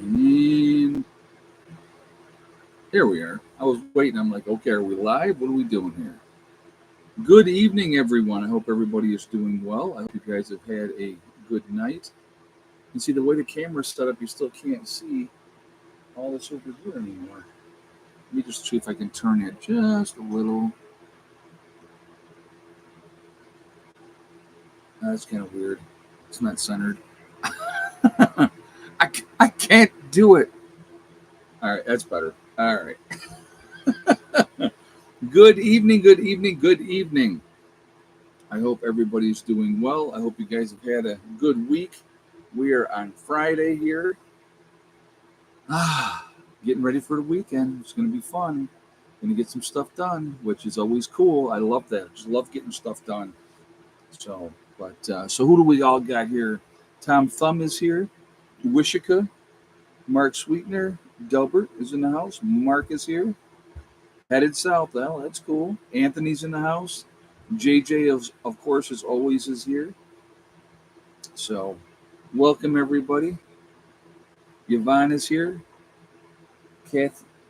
And there we are. I was waiting. I'm like, okay, are we live? What are we doing here? Good evening, everyone. I hope everybody is doing well. I hope you guys have had a good night. You see, the way the camera's set up, you still can't see all this over here anymore. Let me just see if I can turn it just a little. That's kind of weird. It's not centered. I can't do it. All right, that's better. All right. Good evening, good evening, good evening. I hope everybody's doing well. I hope you guys have had a good week. We are on Friday here. Getting ready for the weekend. It's going to be fun. Going to get some stuff done, which is always cool. I love that. I just love getting stuff done. So who do we all got here? Tom Thumb is here. Wishika, Mark Sweetener, Delbert is in the house. Mark is here. Headed south. Well, that's cool. Anthony's in the house. JJ, of course, as always, is here. So, welcome everybody. Yvonne is here.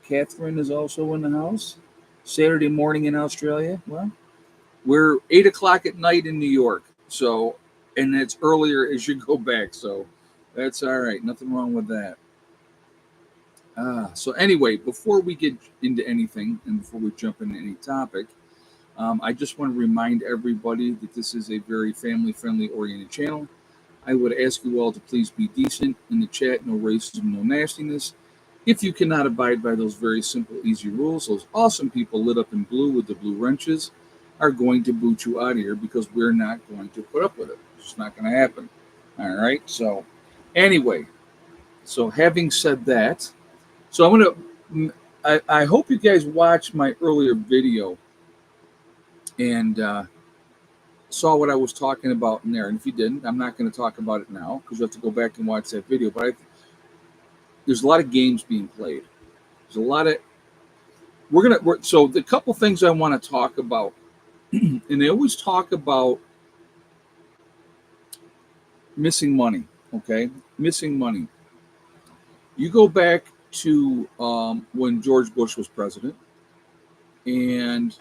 Catherine is also in the house. Saturday morning in Australia. Well, we're 8 o'clock at night in New York. So, and it's earlier as you go back. So, that's all right. Nothing wrong with that. So anyway, before we get into anything and before we jump into any topic, I just want to remind everybody that this is a very family-friendly oriented channel. I would ask you all to please be decent in the chat, no racism, no nastiness. If you cannot abide by those very simple, easy rules, those awesome people lit up in blue with the blue wrenches are going to boot you out of here because we're not going to put up with it. It's not going to happen. All right. So anyway, so having said that, so I'm going to, I hope you guys watched my earlier video and saw what I was talking about in there. And if you didn't, I'm not going to talk about it now because you have to go back and watch that video. But there's a lot of games being played. There's a lot of, so the couple things I want to talk about, and they always talk about missing money, okay? Missing money. You go back to when George Bush was president, and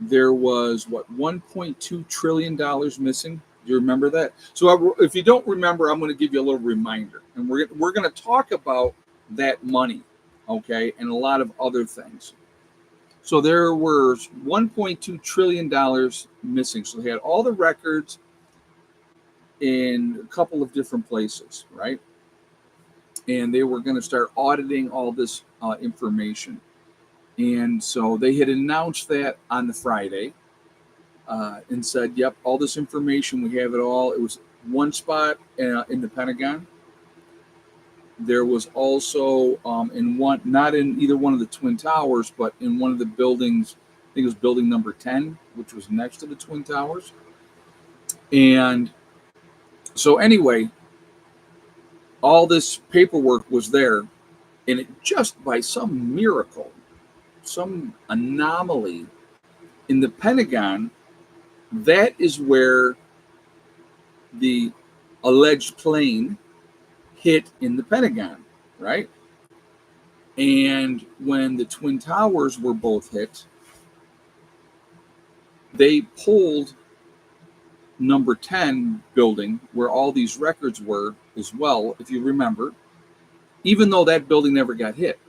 there was $1.2 trillion missing. Do you remember that? So if you don't remember, I'm going to give you a little reminder, and we're going to talk about that money, okay, and a lot of other things. So there were $1.2 trillion missing. So they had all the records in a couple of different places, right? And they were going to start auditing all this information. And so they had announced that on the Friday and said, yep, all this information, we have it all. It was one spot in the Pentagon. There was also not in either one of the Twin Towers, but in one of the buildings, I think it was building number 10, which was next to the Twin Towers. And so anyway, all this paperwork was there, and it just by some miracle, some anomaly in the Pentagon, that is where the alleged plane hit in the Pentagon, right? And when the Twin Towers were both hit, they pulled number 10 building where all these records were as well, if you remember, even though that building never got hit,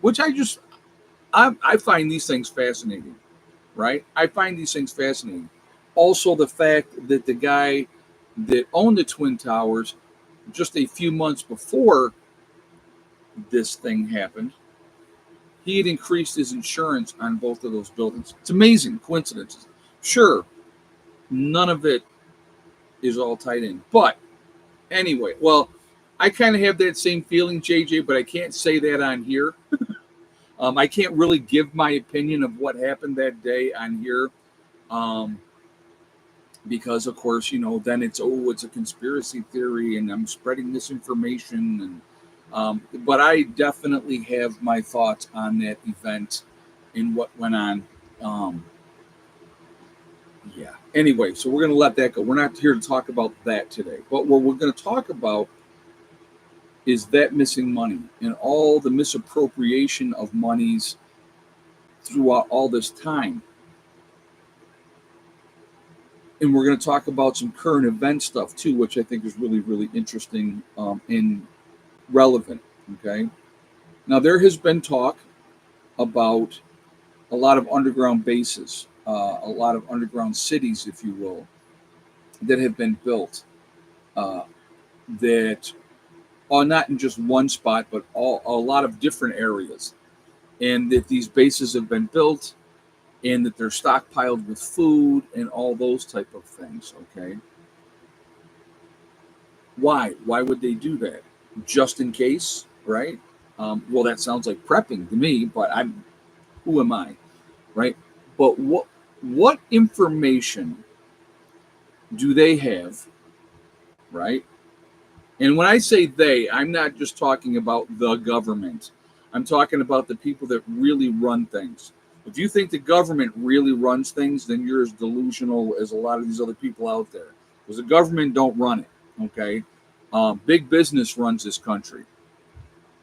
which I find these things fascinating, right? I find these things fascinating. Also, the fact that the guy that owned the Twin Towers just a few months before this thing happened, he had increased his insurance on both of those buildings. It's amazing coincidences. Sure, none of it is all tied in. But anyway, well, I kind of have that same feeling, JJ, but I can't say that on here. I can't really give my opinion of what happened that day on here. Because, of course, then it's a conspiracy theory and I'm spreading misinformation. But I definitely have my thoughts on that event and what went on. Yeah. Anyway, so we're going to let that go. We're not here to talk about that today. But what we're going to talk about is that missing money and all the misappropriation of monies throughout all this time. And we're going to talk about some current event stuff too, which I think is really, really interesting and relevant. Okay. Now, there has been talk about a lot of underground bases, a lot of underground cities, if you will, that have been built uh, that are not in just one spot, but a lot of different areas. And that these bases have been built and that they're stockpiled with food and all those type of things. Okay. Why would they do that? Just in case, right? Well, that sounds like prepping to me, but who am I, right? But what information do they have, right? And when I say they, I'm not just talking about the government. I'm talking about the people that really run things. If you think the government really runs things, then you're as delusional as a lot of these other people out there. Because the government don't run it, okay? Big business runs this country.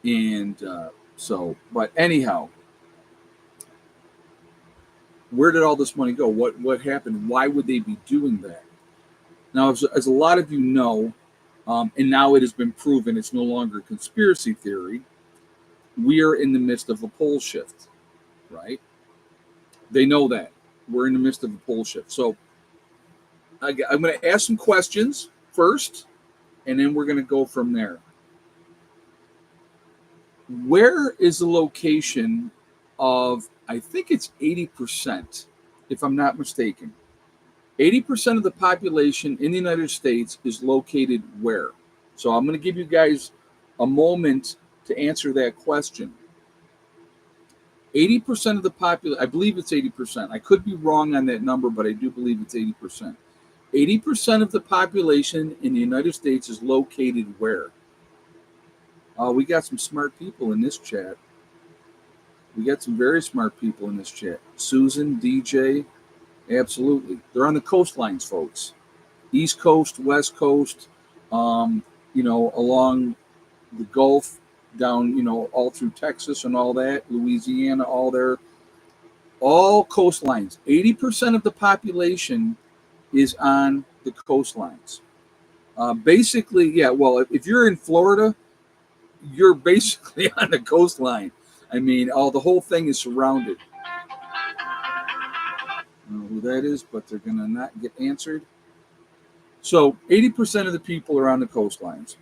And but anyhow, where did all this money go? What happened? Why would they be doing that? Now, as a lot of you know, and now it has been proven it's no longer a conspiracy theory, we are in the midst of a pole shift, right? They know that. We're in the midst of a pole shift. So I'm going to ask some questions first, and then we're going to go from there. Where is the location of, I think it's 80%, if I'm not mistaken. 80% of the population in the United States is located where? So I'm going to give you guys a moment to answer that question. 80% of the population, I believe it's 80%. I could be wrong on that number, but I do believe it's 80%. 80% of the population in the United States is located where? We got some smart people in this chat. We got some very smart people in this chat. Susan, DJ, absolutely. They're on the coastlines, folks. East Coast, West Coast, along the Gulf, down, all through Texas and all that, Louisiana, all coastlines. 80% of the population is on the coastlines. Basically, yeah, well, if you're in Florida, you're basically on the coastline. I mean, the whole thing is surrounded. I don't know who that is, but they're going to not get answered. So 80% of the people are on the coastlines.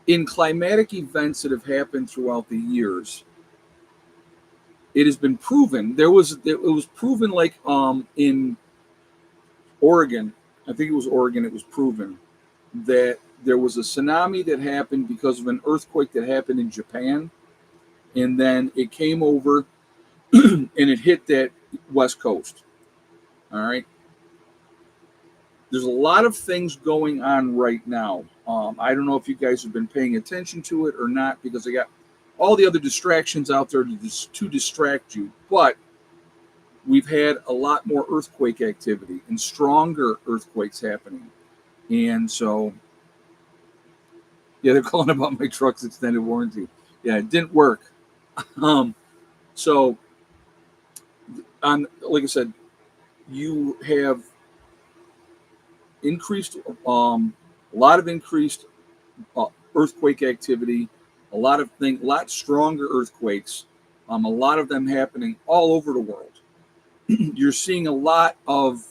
In climatic events that have happened throughout the years, it has been proven. It was proven like in Oregon. I think it was Oregon. It was proven that there was a tsunami that happened because of an earthquake that happened in Japan, and then it came over and it hit that West Coast. All right. There's a lot of things going on right now. I don't know if you guys have been paying attention to it or not, because I got all the other distractions out there to distract you. But we've had a lot more earthquake activity and stronger earthquakes happening. And so, yeah, they're calling about my truck's extended warranty. Yeah, it didn't work. So, like I said, you have increased, a lot of increased earthquake activity, a lot stronger earthquakes, a lot of them happening all over the world. You're seeing a lot of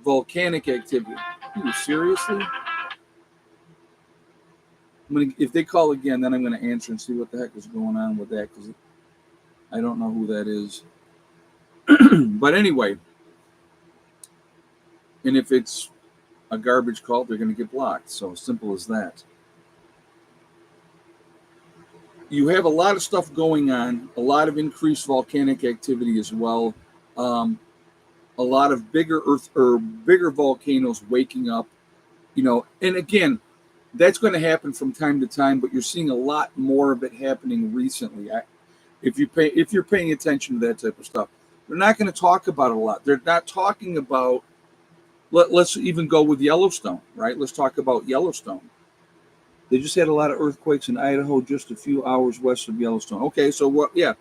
volcanic activity. Seriously? If they call again, then I'm going to answer and see what the heck is going on with that, because I don't know who that is. But anyway, and if it's a garbage call, they're going to get blocked. So simple as that. You have a lot of stuff going on, a lot of increased volcanic activity as well. A lot of bigger volcanoes waking up, and again, that's going to happen from time to time, but you're seeing a lot more of it happening recently. If you're paying attention to that type of stuff, they're not going to talk about it a lot. They're not talking about, let's even go with Yellowstone, right? Let's talk about Yellowstone. They just had a lot of earthquakes in Idaho, just a few hours west of Yellowstone. Okay, so what? Yeah,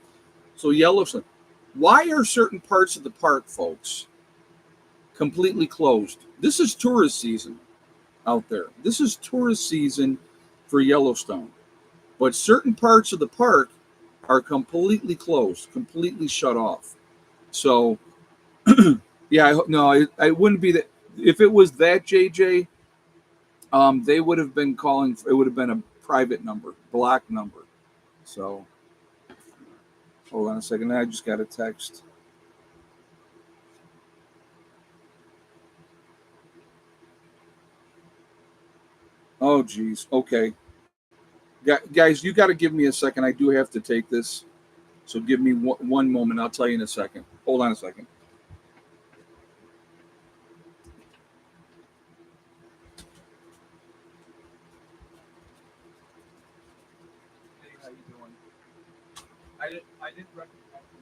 so Yellowstone. Why are certain parts of the park, folks, completely closed? This is tourist season out there. This is tourist season for Yellowstone, but certain parts of the park are completely closed, completely shut off. So, yeah, no, I wouldn't be that. If it was that, JJ, they would have been calling. It would have been a private number, block number. So, hold on a second. I just got a text. Oh, geez. Okay, guys, you got to give me a second. I do have to take this. So give me one moment. I'll tell you in a second. Hold on a second. Hey, how you doing? I didn't recognize you.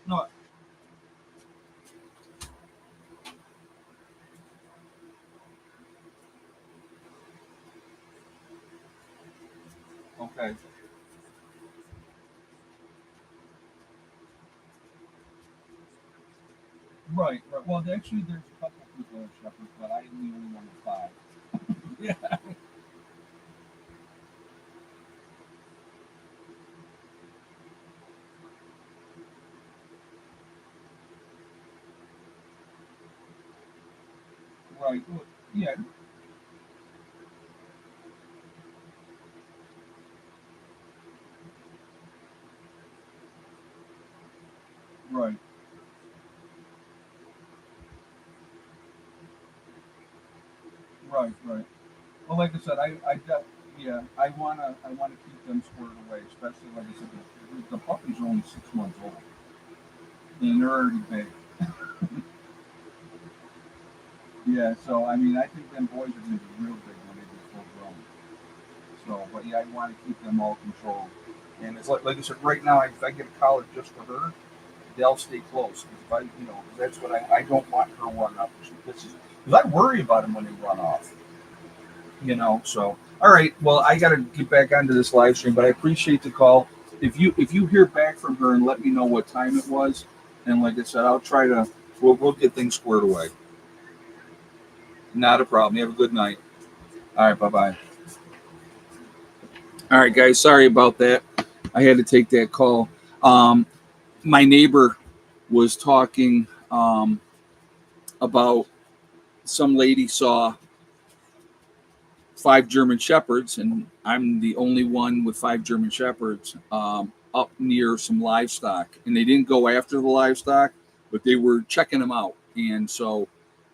No. Okay. Right. Right. Well, actually, there's a couple people that have shepherds, but I'm the only one with five. Yeah. Right. Well, yeah. Right. Right. Right. Well, like I said, yeah, I wanna keep them squared away, especially like I said, the puppies are only 6 months old, and they're already big. Yeah, so I mean, I think them boys are gonna be real big when they get full grown. So, but yeah, I want to keep them all controlled. And it's like I said, right now, if I get a collar just for her, they'll stay close. 'Cause if I, that's what I don't want her run up. She pisses. Because I worry about them when they run off. So all right. Well, I got to get back onto this live stream, but I appreciate the call. If you hear back from her and let me know what time it was, and like I said, I'll try to. We'll get things squared away. Not a problem. You have a good night. All right. Bye bye. All right, guys. Sorry about that. I had to take that call. My neighbor was talking about some lady saw five German shepherds, and I'm the only one with five German shepherds up near some livestock. And they didn't go after the livestock, but they were checking them out. And so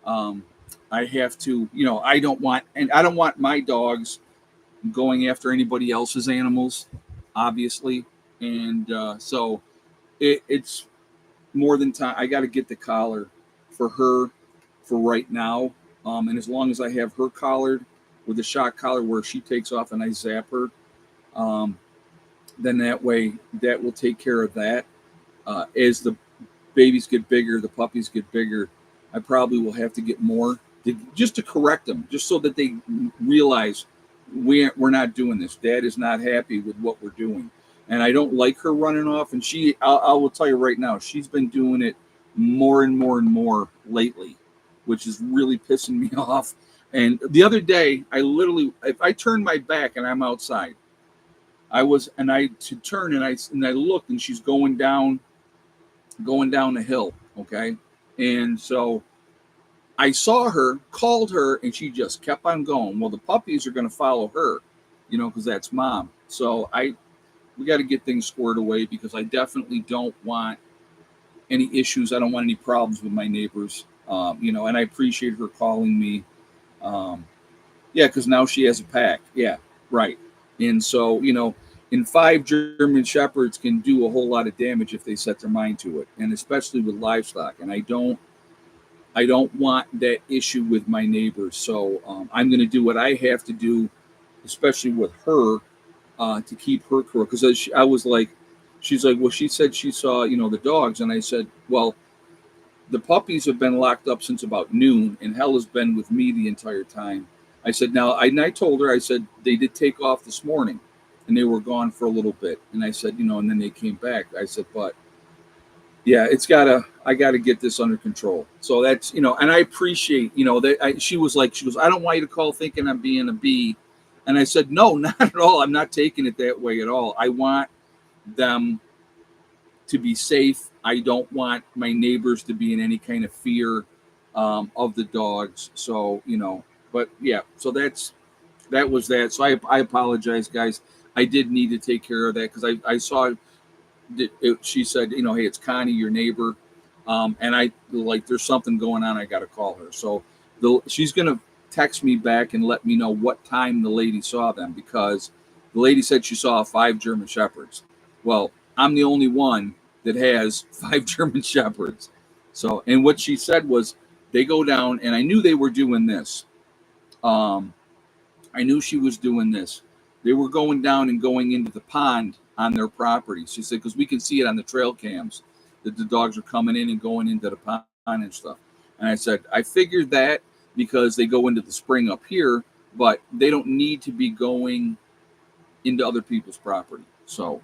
um, I have to, I don't want my dogs going after anybody else's animals, obviously. And so it's more than time. I got to get the collar for her for right now. And as long as I have her collared with the shock collar where she takes off and I zap her, um, then that way that will take care of that. As the babies get bigger, the puppies get bigger, I probably will have to get more just to correct them, just so that they realize we're not doing this. Dad is not happy with what we're doing. And I don't like her running off. And I will tell you right now, she's been doing it more and more and more lately, which is really pissing me off. And the other day, if I turn my back and I'm outside, I to turn and I look and she's going down the hill. Okay. And so I saw her, called her, and she just kept on going. Well, the puppies are going to follow her, because that's mom. So we got to get things squared away because I definitely don't want any issues. I don't want any problems with my neighbors. And I appreciate her calling me. Um, yeah, because now she has a pack. Yeah, right. And so, and five German shepherds can do a whole lot of damage if they set their mind to it, and especially with livestock. And I don't want that issue with my neighbors. So I'm going to do what I have to do, especially with her, to keep her cool. Because I was like, she's like, well, she said she saw, the dogs. And I said, well, the puppies have been locked up since about noon, and hell has been with me the entire time. I said, now, I told her, I said, they did take off this morning and they were gone for a little bit. And I said, and then they came back. I said, but yeah, I gotta get this under control. So that's, and I appreciate, that she was like, she goes, I don't want you to call thinking I'm being a bee. And I said, no, not at all. I'm not taking it that way at all. I want them to be safe. I don't want my neighbors to be in any kind of fear of the dogs. So, but yeah, so that was that. So I apologize, guys. I did need to take care of that because I saw she said, hey, it's Connie, your neighbor. And I like, there's something going on. I got to call her. So she's going to text me back and let me know what time the lady saw them, because the lady said she saw 5 German Shepherds. Well, I'm the only one that has 5 German Shepherds. So, and what she said was they go down, and I knew they were doing this. I knew she was doing this. They were going down and going into the pond on their property. She said, because we can see it on the trail cams that the dogs are coming in and going into the pond and stuff. And I said, I figured that because they go into the spring up here, but they don't need to be going into other people's property. So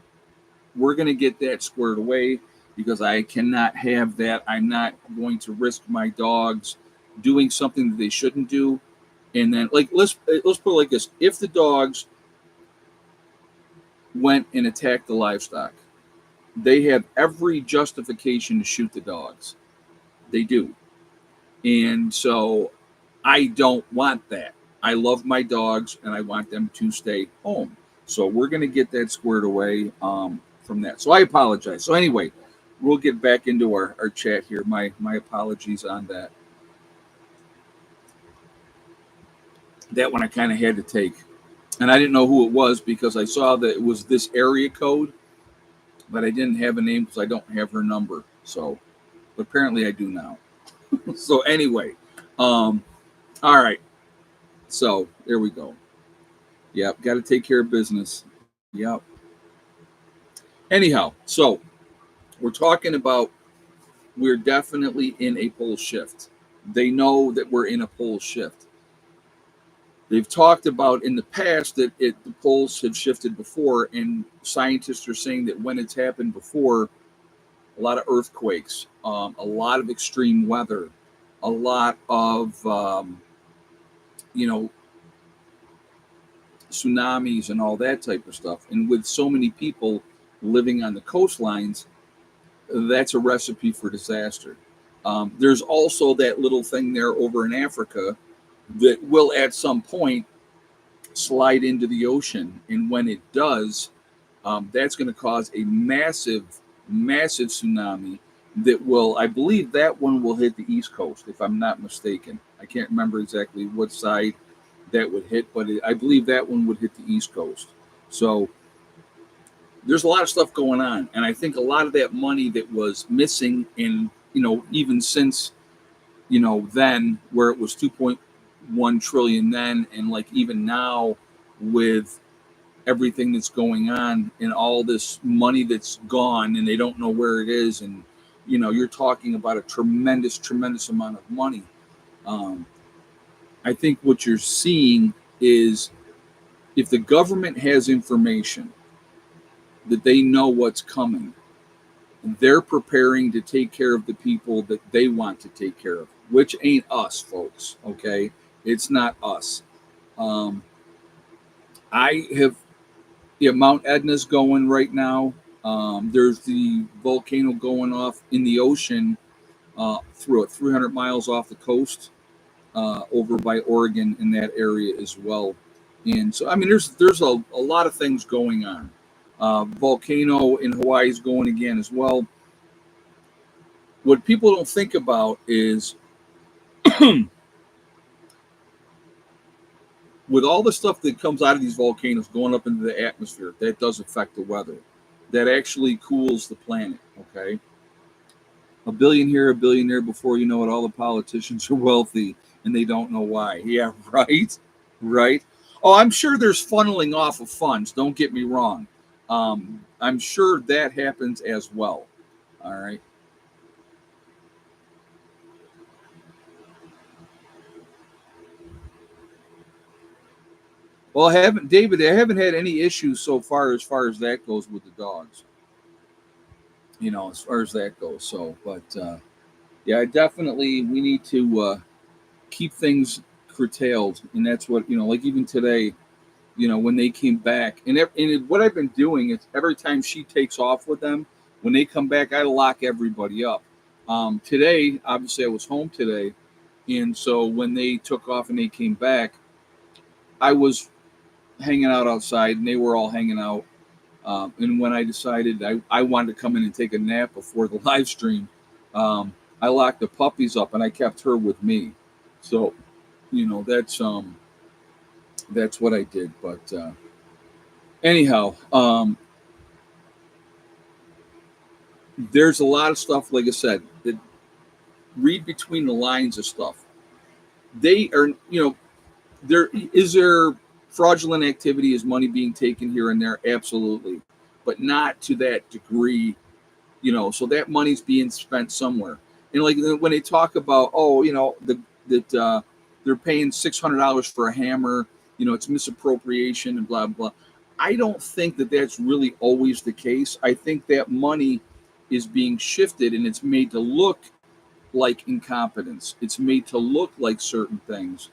we're going to get that squared away because I cannot have that. I'm not going to risk my dogs doing something that they shouldn't do. And then, like, let's put it like this: if the dogs went and attacked the livestock, they have every justification to shoot the dogs. They do. And so I don't want that. I love my dogs and I want them to stay home. So we're going to get that squared away from that. So I apologize. So anyway, we'll get back into our chat here. My apologies on that. That one I kind of had to take. And I didn't know who it was because I saw that it was this area code, but I didn't have a name because I don't have her number. So, but apparently I do now. So anyway, all right. So there we go. Yep, got to take care of business. Yep. Anyhow, so we're talking about we're definitely in a pole shift. They know that we're in a pole shift. They've talked about in the past that the poles have shifted before, and scientists are saying that when it's happened before, a lot of earthquakes, a lot of extreme weather, a lot of tsunamis and all that type of stuff. And with so many people living on the coastlines, that's a recipe for disaster. There's also that little thing there over in Africa that will at some point slide into the ocean. And when it does, that's going to cause a massive, massive tsunami that will, I believe that one will hit the East Coast, if I'm not mistaken. I can't remember exactly what side that would hit, but I believe that one would hit the East Coast. So there's a lot of stuff going on. And I think a lot of that money that was missing in, even since, then where it was 2.1 trillion then, and like even now with everything that's going on and all this money that's gone and they don't know where it is, and you're talking about a tremendous amount of money. I think what you're seeing is if the government has information that they know what's coming, they're preparing to take care of the people that they want to take care of, which ain't us, folks. Okay, it's not us. I have Mount Etna's going right now. There's the volcano going off in the ocean through 300 miles off the coast over by Oregon in that area as well. And so, I mean, there's a lot of things going on. Volcano in Hawaii is going again as well. What people don't think about is with all the stuff that comes out of these volcanoes going up into the atmosphere, that does affect the weather. That actually cools the planet, okay? A billion here, a billion there, before you know it, all the politicians are wealthy and they don't know why. Yeah, right? Right? Oh, I'm sure there's funneling off of funds. Don't get me wrong. I'm sure that happens as well. All right. Well, I haven't, David. I haven't had any issues so far as that goes with the dogs. As far as that goes. So, but yeah, definitely we need to keep things curtailed, and that's what Like even today, when they came back, and what I've been doing is every time she takes off with them, when they come back, I lock everybody up. Today, obviously, I was home today, and so when they took off and they came back, I was hanging out outside, and they were all hanging out. And when I decided I wanted to come in and take a nap before the live stream, I locked the puppies up and I kept her with me. So, that's what I did. But anyhow, there's a lot of stuff, like I said, that read between the lines of stuff. They are, there fraudulent activity, is money being taken here and there? Absolutely, but not to that degree, so that money's being spent somewhere. And like when they talk about, that they're paying $600 for a hammer, it's misappropriation and blah blah. I don't think that that's really always the case. I think that money is being shifted and it's made to look like incompetence. It's made to look like certain things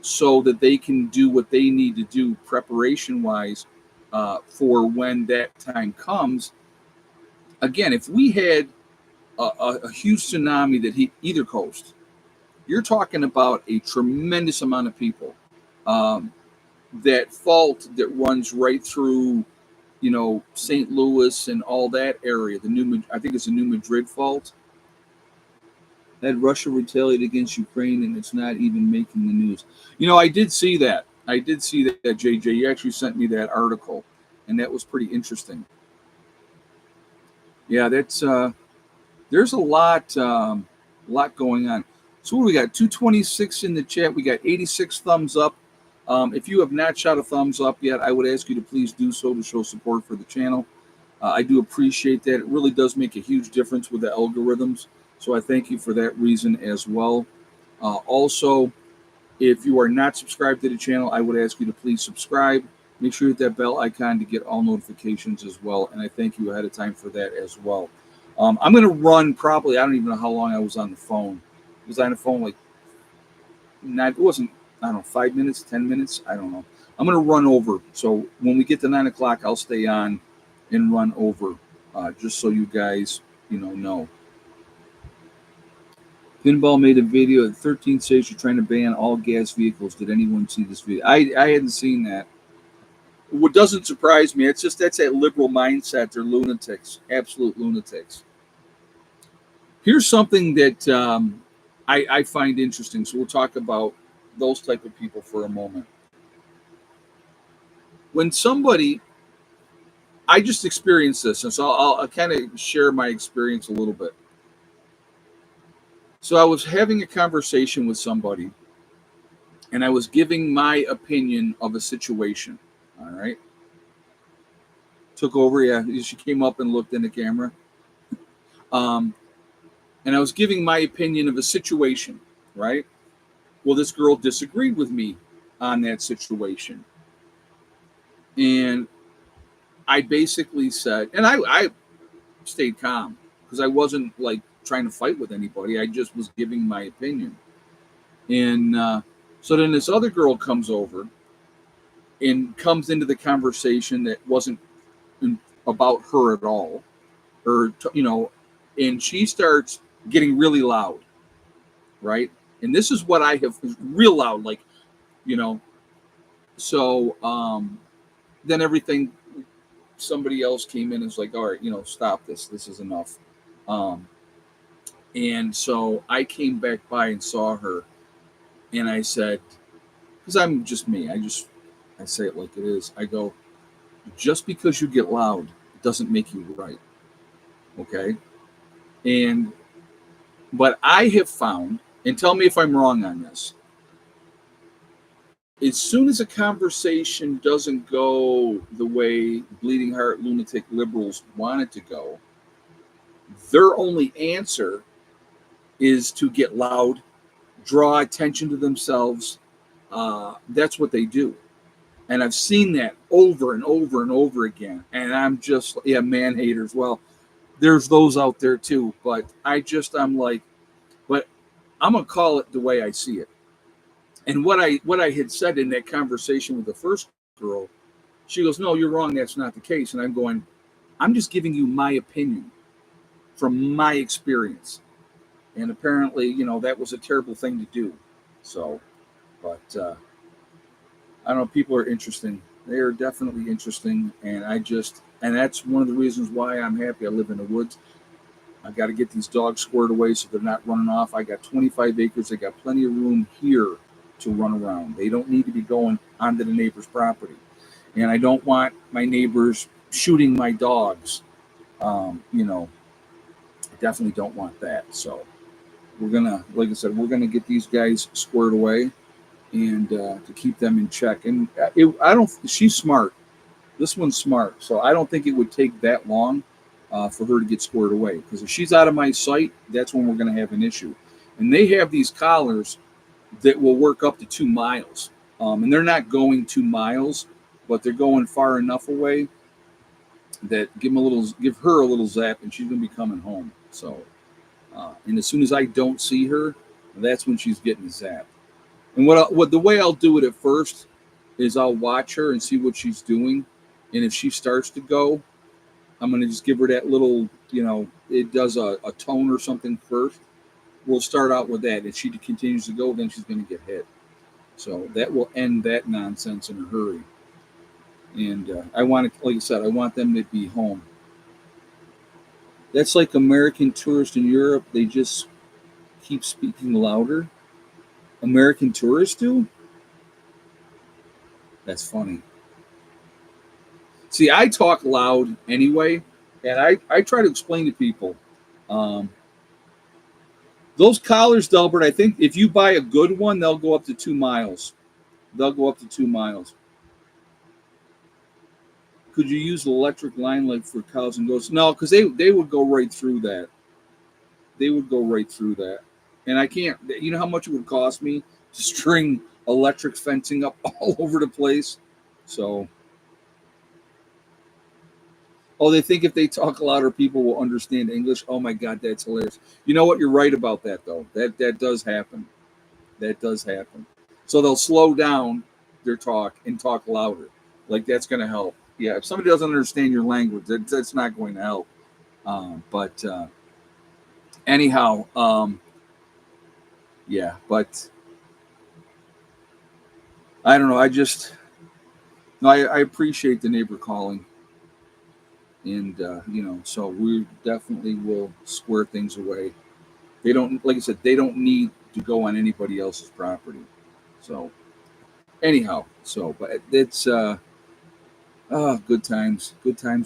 so that they can do what they need to do preparation wise, for when that time comes. Again, if we had a huge tsunami that hit either coast, you're talking about a tremendous amount of people. Um, that fault that runs right through, St. Louis and all that area. I think it's the New Madrid fault. That Russia retaliated against Ukraine, and it's not even making the news. I did see that. JJ. You actually sent me that article, and that was pretty interesting. Yeah, that's there's a lot going on. So what do we got? 226 in the chat. We got 86 thumbs up. If you have not shot a thumbs up yet, I would ask you to please do so to show support for the channel. I do appreciate that. It really does make a huge difference with the algorithms. So I thank you for that reason as well. Also, if you are not subscribed to the channel, I would ask you to please subscribe. Make sure you hit that bell icon to get all notifications as well. And I thank you ahead of time for that as well. I'm going to run probably, I don't even know how long I was on the phone. I was on the phone like, it wasn't, I don't know, 5 minutes, 10 minutes. I don't know. I'm going to run over. So when we get to 9 o'clock, I'll stay on and run over, just so you guys, know. Pinball made a video at 13 states you're trying to ban all gas vehicles. Did anyone see this video? I hadn't seen that. What doesn't surprise me, that's that liberal mindset. They're lunatics, absolute lunatics. Here's something that I find interesting. So we'll talk about those type of people for a moment. When somebody, I just experienced this, and so I'll kind of share my experience a little bit. So I was having a conversation with somebody, and I was giving my opinion of a situation. All right. Took over. Yeah, she came up and looked in the camera. And I was giving my opinion of a situation, right? Well, this girl disagreed with me on that situation. And I basically said, and I stayed calm because I wasn't like trying to fight with anybody. I just was giving my opinion. And so then this other girl comes over and comes into the conversation that wasn't about her at all, and she starts getting really loud, right? And this is what I have, real loud, like, so then somebody else came in and was like, all right, stop this is enough. And so I came back by and saw her, and I said, because I'm just me, I say it like it is. I go, just because you get loud doesn't make you right. Okay. But I have found, and tell me if I'm wrong on this, as soon as a conversation doesn't go the way bleeding heart lunatic liberals want it to go, their only answer is to get loud, draw attention to themselves. That's what they do. And I've seen that over and over and over again. And I'm just, yeah, man haters. Well, there's those out there too. But I'm like, but I'm going to call it the way I see it. And what I had said in that conversation with the first girl, she goes, "No, you're wrong. That's not the case." And I'm going, "I'm just giving you my opinion from my experience." And apparently, that was a terrible thing to do. So, but I don't know. People are interesting. They are definitely interesting, and that's one of the reasons why I'm happy I live in the woods. I got to get these dogs squared away so they're not running off. I got 25 acres. They got plenty of room here to run around. They don't need to be going onto the neighbor's property, and I don't want my neighbors shooting my dogs. I definitely don't want that. So we're gonna, like I said, we're gonna get these guys squared away and to keep them in check. And I don't. She's smart. This one's smart, so I don't think it would take that long for her to get squared away. Because if she's out of my sight, that's when we're going to have an issue. And they have these collars that will work up to 2 miles, and they're not going 2 miles, but they're going far enough away that give her a little zap, and she's going to be coming home. So, and as soon as I don't see her, that's when she's getting zapped. And what the way I'll do it at first is I'll watch her and see what she's doing, and if she starts to go, I'm going to just give her that little, it does a tone or something first. We'll start out with that. If she continues to go, then she's going to get hit. So that will end that nonsense in a hurry. And I want to, like I said, I want them to be home. That's like American tourists in Europe. They just keep speaking louder. American tourists do? That's funny. See, I talk loud anyway, and I try to explain to people. Um, those collars, Delbert, I think if you buy a good one, they'll go up to 2 miles. They'll go up to 2 miles. Could you use the electric line like for cows and goats? No, because they would go right through that. They would go right through that. And I can't, you know how much it would cost me to string electric fencing up all over the place? So, oh, they think if they talk louder, people will understand English. Oh my God, that's hilarious. You know what? You're right about that, though. That does happen. That does happen. So they'll slow down their talk and talk louder. Like that's going to help. Yeah, if somebody doesn't understand your language, that's not going to help. But anyhow, yeah. But I don't know. No, I appreciate the neighbor calling, and so we definitely will square things away. They don't, like I said, they don't need to go on anybody else's property. So anyhow, but it's good times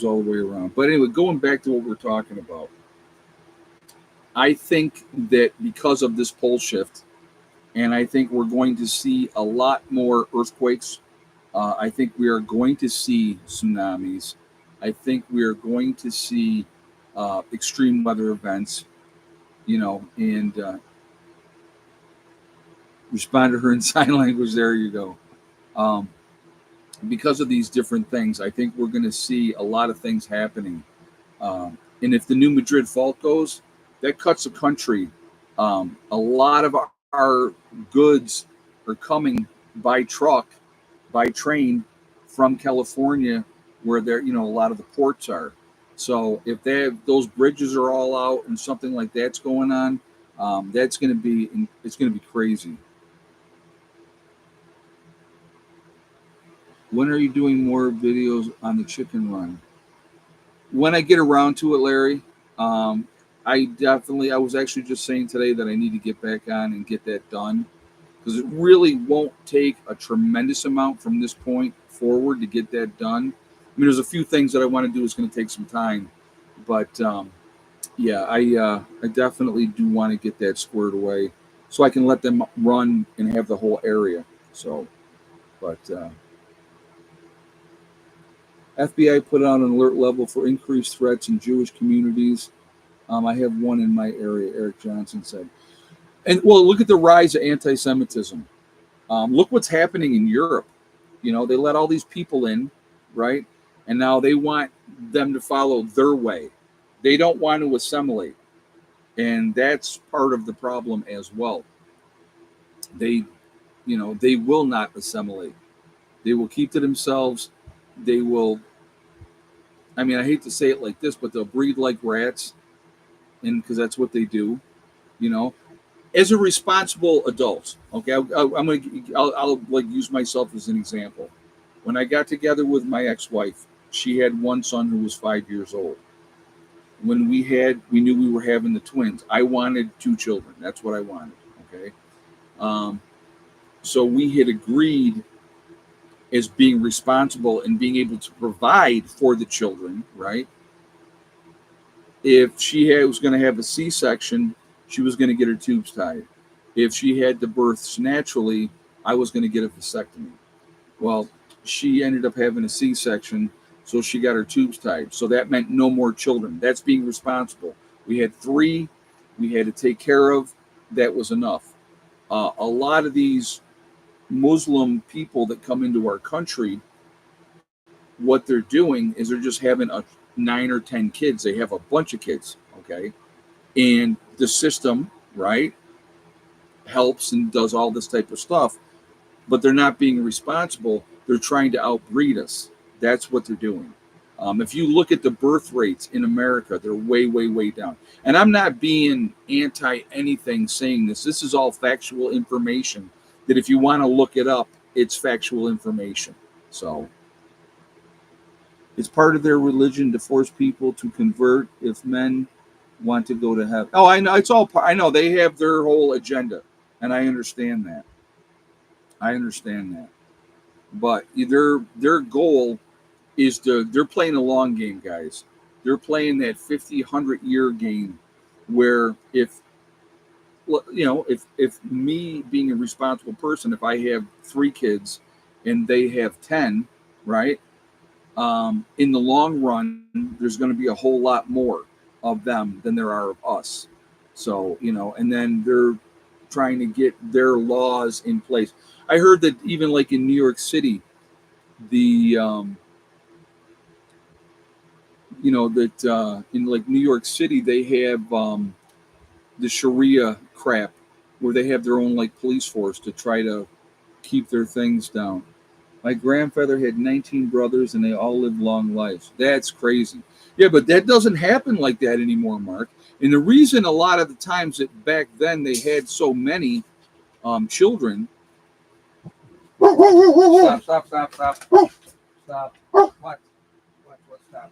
all the way around. But anyway, going back to what we're talking about, I think that because of this pole shift, and I think we're going to see a lot more earthquakes. I think we are going to see tsunamis. I think we are going to see extreme weather events. And respond to her in sign language. There you go. Um, because of these different things, I think we're going to see a lot of things happening. And if the new Madrid fault goes, that cuts the country. A lot of our goods are coming by truck, by train from California, where a lot of the ports are. So if those bridges are all out and something like that's going on, it's going to be crazy. When are you doing more videos on the chicken run? When I get around to it, Larry. Um, I was actually just saying today that I need to get back on and get that done because it really won't take a tremendous amount from this point forward to get that done. I mean, there's a few things that I want to do. It's going to take some time, but yeah, I definitely do want to get that squared away so I can let them run and have the whole area. So, but FBI put out an alert level for increased threats in Jewish communities. I have one in my area, Eric Johnson said. And well, look at the rise of anti-Semitism. Look what's happening in Europe. They let all these people in, right? And now they want them to follow their way. They don't want to assimilate. And that's part of the problem as well. They, they will not assimilate. They will keep to themselves. They will, I mean, I hate to say it like this, but they'll breed like rats, and because that's what they do, you know. As a responsible adult, okay, I'll like use myself as an example. When I got together with my ex-wife, she had one son who was 5 years old. When we knew we were having the twins. I wanted two children. That's what I wanted. Okay, um, so we had agreed as being responsible and being able to provide for the children, right? If was going to have a C-section, she was going to get her tubes tied. If she had the births naturally, I was going to get a vasectomy. Well, she ended up having a C-section, so she got her tubes tied. So that meant no more children. That's being responsible. We had three we had to take care of. That was enough. A lot of these Muslim people that come into our country, what they're doing is they're just having 9 or 10 kids. They have a bunch of kids, okay? And the system, right, helps and does all this type of stuff, but they're not being responsible. They're trying to outbreed us. That's what they're doing. If you look at the birth rates in America, they're way, way, way down. And I'm not being anti anything saying this. This is all factual information that if you want to look it up, it's factual information. So it's part of their religion to force people to convert if men want to go to heaven. Oh, I know. It's all. I know they have their whole agenda, and I understand that. I understand that. But their goal is they're playing a long game, guys. They're playing that 50, 100-year game, where if me being a responsible person, if I have 3 kids and they have 10, right? In the long run, there's going to be a whole lot more of them than there are of us. So, and then they're trying to get their laws in place. I heard that even like in New York City, the, that in like New York City, they have the Sharia crap where they have their own like police force to try to keep their things down. My grandfather had 19 brothers and they all lived long lives. That's crazy. Yeah, but that doesn't happen like that anymore, Mark. And the reason a lot of the times that back then they had so many children. Stop, stop, stop, stop. Stop. What? What, stop?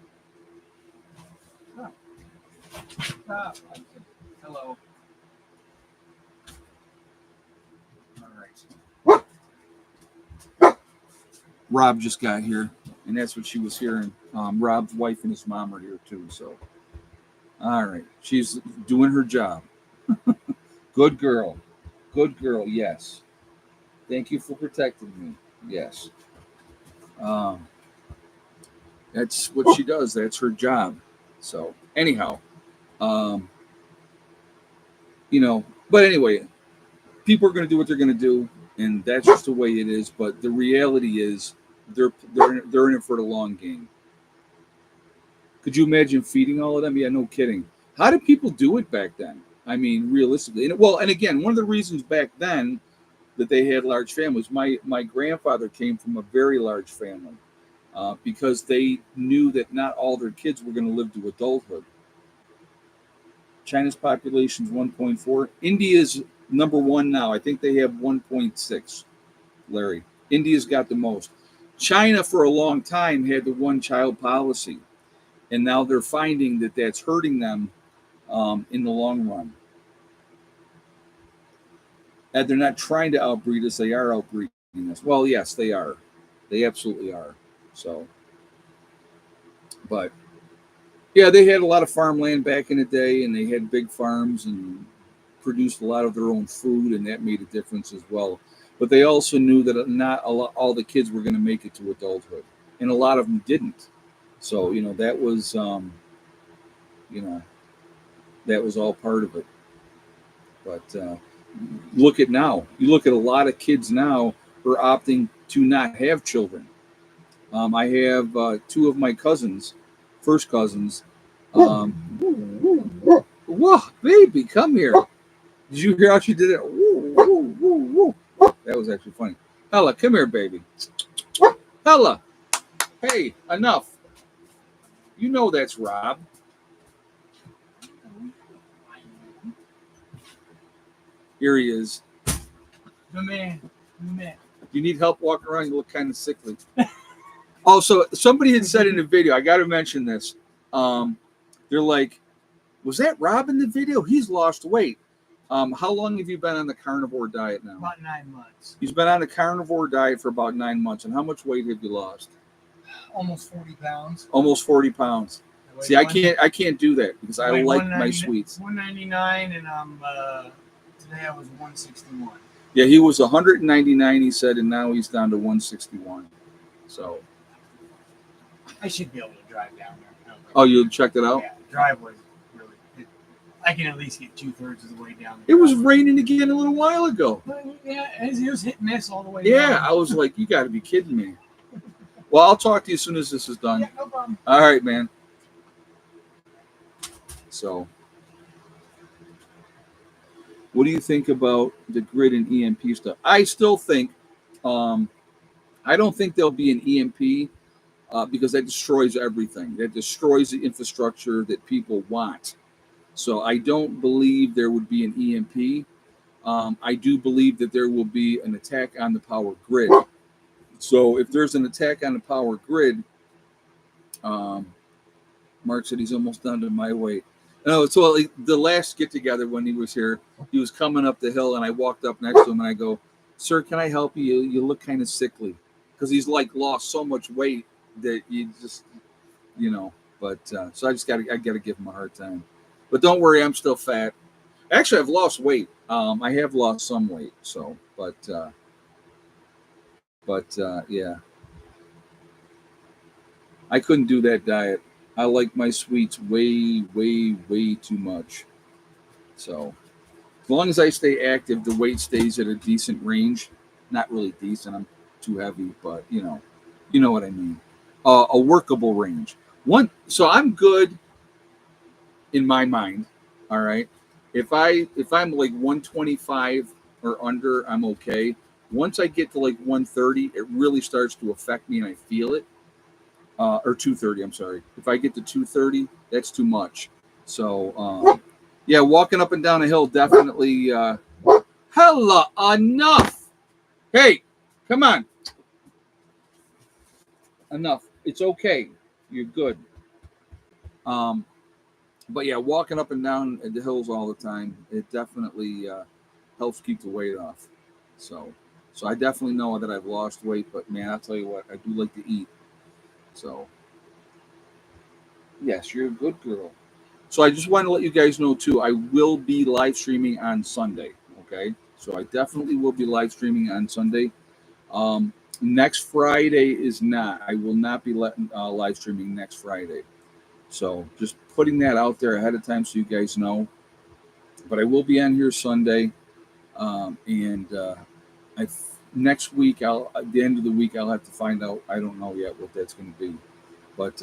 Stop. Stop. Hello. All right. Rob just got here, and that's what she was hearing. Rob's wife and his mom are here too. So, all right, she's doing her job. Good girl, good girl. Yes, thank you for protecting me. Yes, um, that's what she does. That's her job. So, anyhow, um, but anyway, people are going to do what they're going to do, and that's just the way it is. But the reality is, they're in it for the long game. Could you imagine feeding all of them? Yeah, no kidding. How did people do it back then? I mean, realistically. And again, one of the reasons back then that they had large families, my grandfather came from a very large family because they knew that not all their kids were going to live to adulthood. China's population is 1.4. India's number one now. I think they have 1.6, Larry. India's got the most. China, for a long time, had the one-child policy. And now they're finding that that's hurting them in the long run. And they're not trying to outbreed us; they are outbreeding us. Well, yes, they are. They absolutely are. So, but yeah, they had a lot of farmland back in the day, and they had big farms and produced a lot of their own food, and that made a difference as well. But they also knew that not all the kids were going to make it to adulthood, and a lot of them didn't. So that was you know that was all part of it. But look at now. You look at a lot of kids now are opting to not have children. I have two of my cousins, first cousins. Whoa, baby, come here. Did you hear how she did it? Woo, woo, woo, woo. That was actually funny. Hella, come here, baby. Hella, hey, enough. You know that's Rob. Here he is. The man. You need help walking around? You look kind of sickly. Also, somebody had said in the video, I got to mention this. They're like, was that Rob in the video? He's lost weight. How long have you been on the carnivore diet now? About 9 months. He's been on the carnivore diet for about 9 months. And how much weight have you lost? Almost 40 pounds. Almost 40 pounds. See, I can't do that because I like my sweets. 199, and today I was 161. Yeah, he was 199, he said, and now he's down to 161. So I should be able to drive down there. Oh, you checked it out? Yeah, the drive was really. I can at least get 2/3 of the way down. It was raining again a little while ago. Yeah, it was hit and miss all the way. Yeah, down. I was like, you got to be kidding me. Well, I'll talk to you as soon as this is done. Yeah, no problem. All right, man. So, what do you think about the grid and EMP stuff? I still think, I don't think there'll be an EMP because that destroys everything. That destroys the infrastructure that people want. So I don't believe there would be an EMP. I do believe that there will be an attack on the power grid. So if there's an attack on the power grid, Mark said he's almost down to my weight. No, so the last get together when he was here, he was coming up the hill, and I walked up next to him and I go, "Sir, can I help you? You look kind of sickly," because he's like lost so much weight that you just, But so I gotta give him a hard time. But don't worry, I'm still fat. Actually, I've lost weight. I have lost some weight. So, but yeah, I couldn't do that diet. I like my sweets way, way, way too much. So as long as I stay active, the weight stays at a decent range. Not really decent. I'm too heavy, but you know what I mean. A workable range. So I'm good in my mind. All right. If I'm like 125 or under, I'm okay. Once I get to like 130, it really starts to affect me and I feel it. Or 230, I'm sorry. If I get to 230, that's too much. So, yeah, walking up and down a hill definitely. Hella enough. Hey, come on. Enough. It's okay. You're good. But yeah, walking up and down the hills all the time, it definitely helps keep the weight off. So I definitely know that I've lost weight, but man, I'll tell you what, I do like to eat. So, yes, you're a good girl. So I just want to let you guys know, too, I will be live streaming on Sunday, okay? So I definitely will be live streaming on Sunday. Next Friday is not. I will not be live streaming next Friday. So just putting that out there ahead of time so you guys know. But I will be on here Sunday. Next week, at the end of the week, I'll have to find out. I don't know yet what that's going to be. But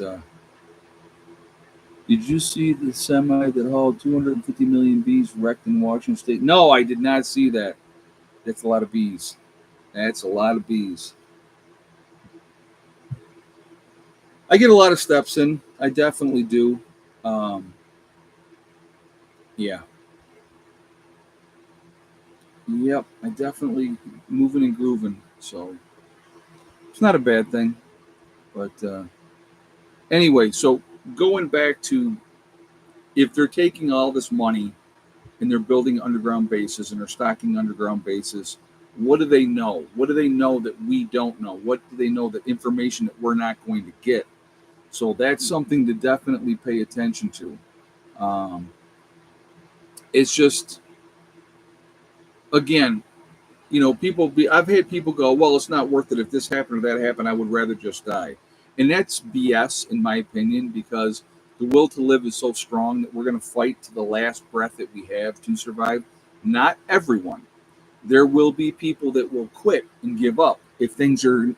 did you see the semi that hauled 250 million bees wrecked in Washington State? No, I did not see that. That's a lot of bees. That's a lot of bees. I get a lot of steps in. I definitely do. Yeah. Yep, I definitely moving and grooving. So it's not a bad thing. But anyway, so going back to if they're taking all this money and they're building underground bases and they're stocking underground bases, what do they know? What do they know that we don't know? What do they know that information that we're not going to get? So that's something to definitely pay attention to. It's just, again, I've had people go, well, it's not worth it. If this happened or that happened, I would rather just die. And that's BS, in my opinion, because the will to live is so strong that we're going to fight to the last breath that we have to survive. Not everyone. There will be people that will quit and give up. if things are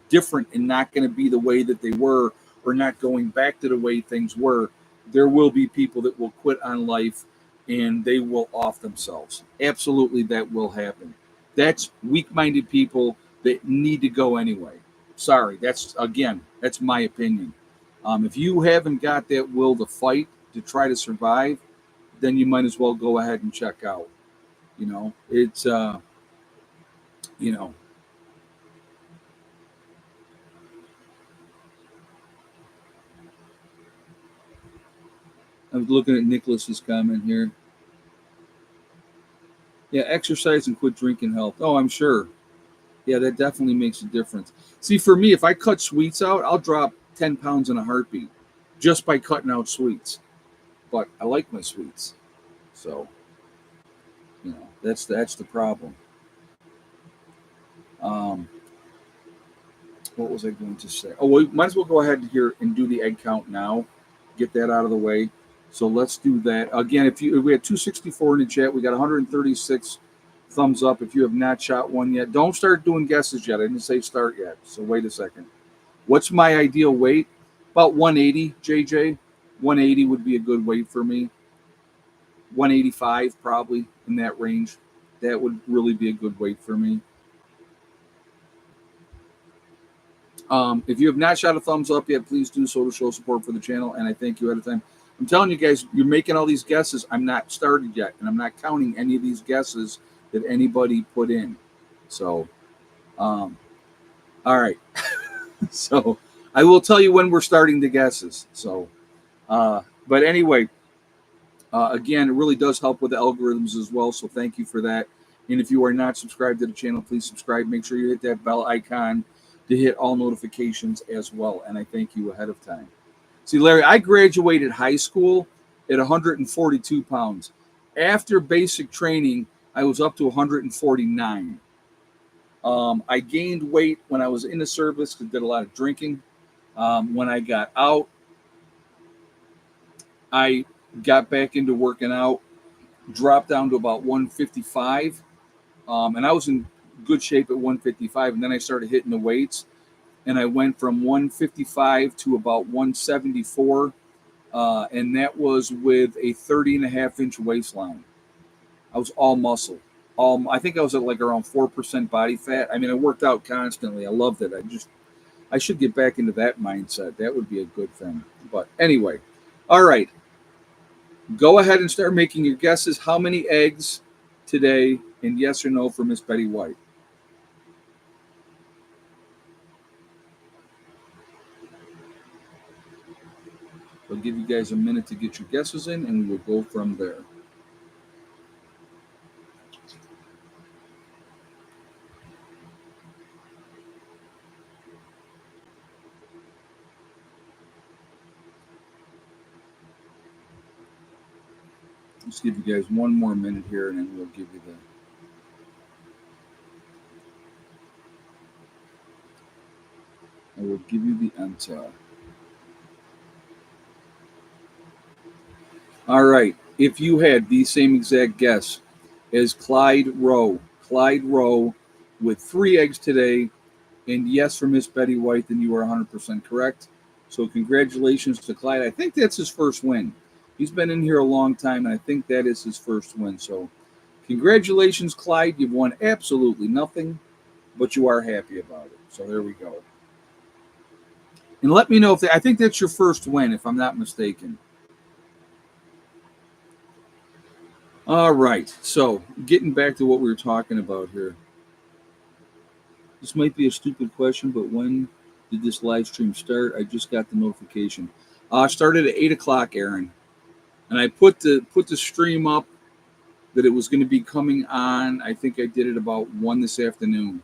different and not going to be the way that they were, or not going back to the way things were, there will be people that will quit on life and they will off themselves. Absolutely, that will happen. That's weak-minded people that need to go anyway. Sorry, that's my opinion. If you haven't got that will to fight to try to survive, then you might as well go ahead and check out. It's you know, I was looking at Nicholas's comment here. Yeah, exercise and quit drinking help. Oh, I'm sure. Yeah, that definitely makes a difference. See, for me, if I cut sweets out, I'll drop 10 pounds in a heartbeat just by cutting out sweets. But I like my sweets. So, that's the problem. Um, what was I going to say? Oh, we might as well go ahead here and do the egg count now. Get that out of the way. So let's do that. Again, if we had 264 in the chat, we got 136 thumbs up. If you have not shot one yet, don't start doing guesses yet. I didn't say start yet. So wait a second. What's my ideal weight? About 180, JJ. 180 would be a good weight for me. 185 probably in that range. That would really be a good weight for me. If you have not shot a thumbs up yet, please do so to show support for the channel, and I thank you ahead of time. I'm telling you guys, you're making all these guesses. I'm not started yet, and I'm not counting any of these guesses that anybody put in. So, all right. So I will tell you when we're starting the guesses. So, but anyway, again, it really does help with the algorithms as well. So thank you for that. And if you are not subscribed to the channel, please subscribe. Make sure you hit that bell icon to hit all notifications as well. And I thank you ahead of time. See, Larry, I graduated high school at 142 pounds. After basic training, I was up to 149. I gained weight when I was in the service because I did a lot of drinking. When I got out, I got back into working out, dropped down to about 155. And I was in good shape at 155. And then I started hitting the weights. And I went from 155 to about 174. And that was with a 30.5-inch waistline. I was all muscle. I think I was at like around 4% body fat. I mean, I worked out constantly. I loved it. I should get back into that mindset. That would be a good thing. But anyway, all right. Go ahead and start making your guesses. How many eggs today? And yes or no for Miss Betty White. I'll give you guys a minute to get your guesses in, and we will go from there. Let's give you guys one more minute here, and then we'll give you the answer. All right. If you had the same exact guess as Clyde Rowe with 3 eggs today, and yes for Miss Betty White, then you are 100% correct. So congratulations to Clyde. I think that's his first win. He's been in here a long time, and I think that is his first win. So congratulations, Clyde. You've won absolutely nothing, but you are happy about it. So there we go. And let me know if I think that's your first win, if I'm not mistaken. All right. So getting back to what we were talking about here. This might be a stupid question, but when did this live stream start? I just got the notification. Started at 8 o'clock, Aaron. And I put the stream up that it was going to be coming on. I think I did it about 1 this afternoon.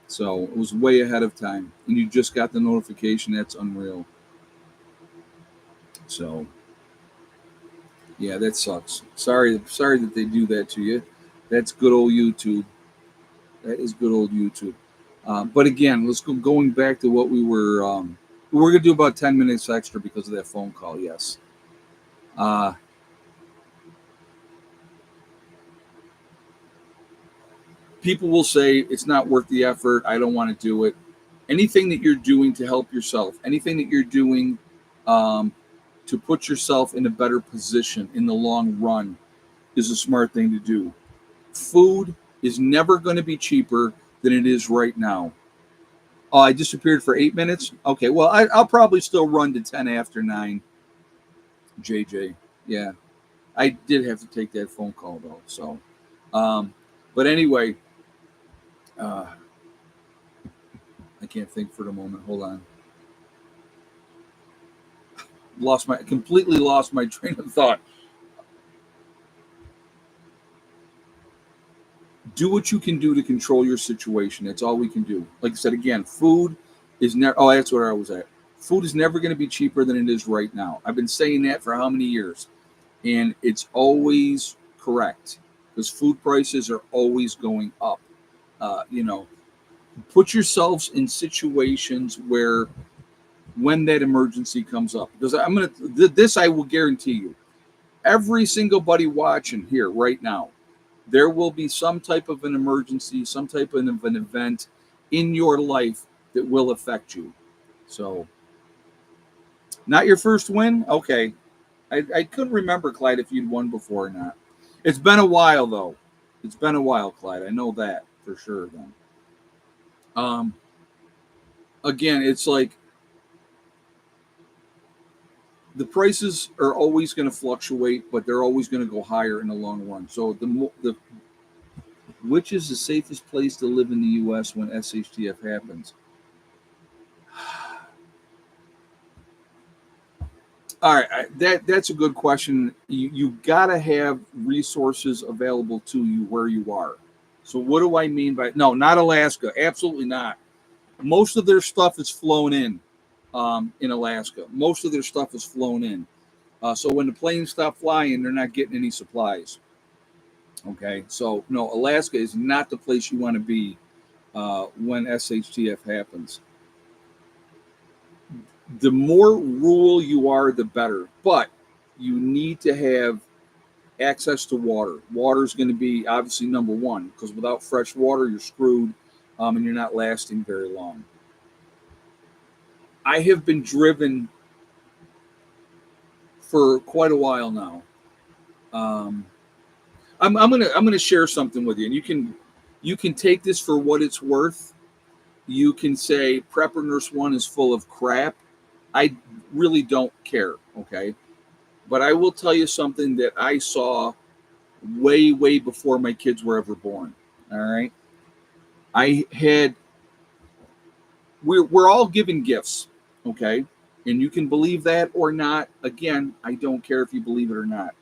So it was way ahead of time. And you just got the notification. That's unreal. So, yeah, that sucks. Sorry that they do that to you. That's good old YouTube. That is good old YouTube. But again, let's go going back to what we're going to do about 10 minutes extra because of that phone call. Yes. People will say it's not worth the effort. I don't want to do it. Anything that you're doing to help yourself, anything that you're doing um, to put yourself in a better position in the long run is a smart thing to do. Food is never going to be cheaper than it is right now. Oh, I disappeared for 8 minutes. Okay, well, I'll probably still run to 10 after 9. JJ, yeah, I did have to take that phone call though. So, um, but anyway, uh, I can't think for the moment. Hold on, completely lost my train of thought. Do what you can do to control your situation. That's all we can do. Like I said again, food is never. Oh, that's where I was at. Food is never going to be cheaper than it is right now. I've been saying that for how many years, and it's always correct because food prices are always going up. You know, put yourselves in situations where when that emergency comes up, because this I will guarantee you, every single buddy watching here right now, there will be some type of an emergency, some type of an event in your life that will affect you. So, not your first win? Okay. I couldn't remember, Clyde, if you'd won before or not. It's been a while, though. It's been a while, Clyde. I know that for sure, then. Um, Again, it's like the prices are always going to fluctuate, but they're always going to go higher in the long run. So, which is the safest place to live in the U.S. when SHTF happens? All right, that's a good question. You got to have resources available to you where you are. So what do I mean by no? Not Alaska. Absolutely not. Most of their stuff is flown in Alaska. Most of their stuff is flown in. So when the planes stop flying, they're not getting any supplies. Okay, so no, Alaska is not the place you want to be when SHTF happens. The more rural you are, the better. But you need to have access to water. Water is going to be obviously number one because without fresh water, you're screwed and you're not lasting very long. I have been driven for quite a while now. Um, I'm gonna share something with you, and you can take this for what it's worth. You can say Prepper Nurse One is full of crap. I really don't care. Okay, but I will tell you something that I saw way before my kids were ever born. All right, I had we're all given gifts. Okay, and you can believe that or not. Again, I don't care if you believe it or not.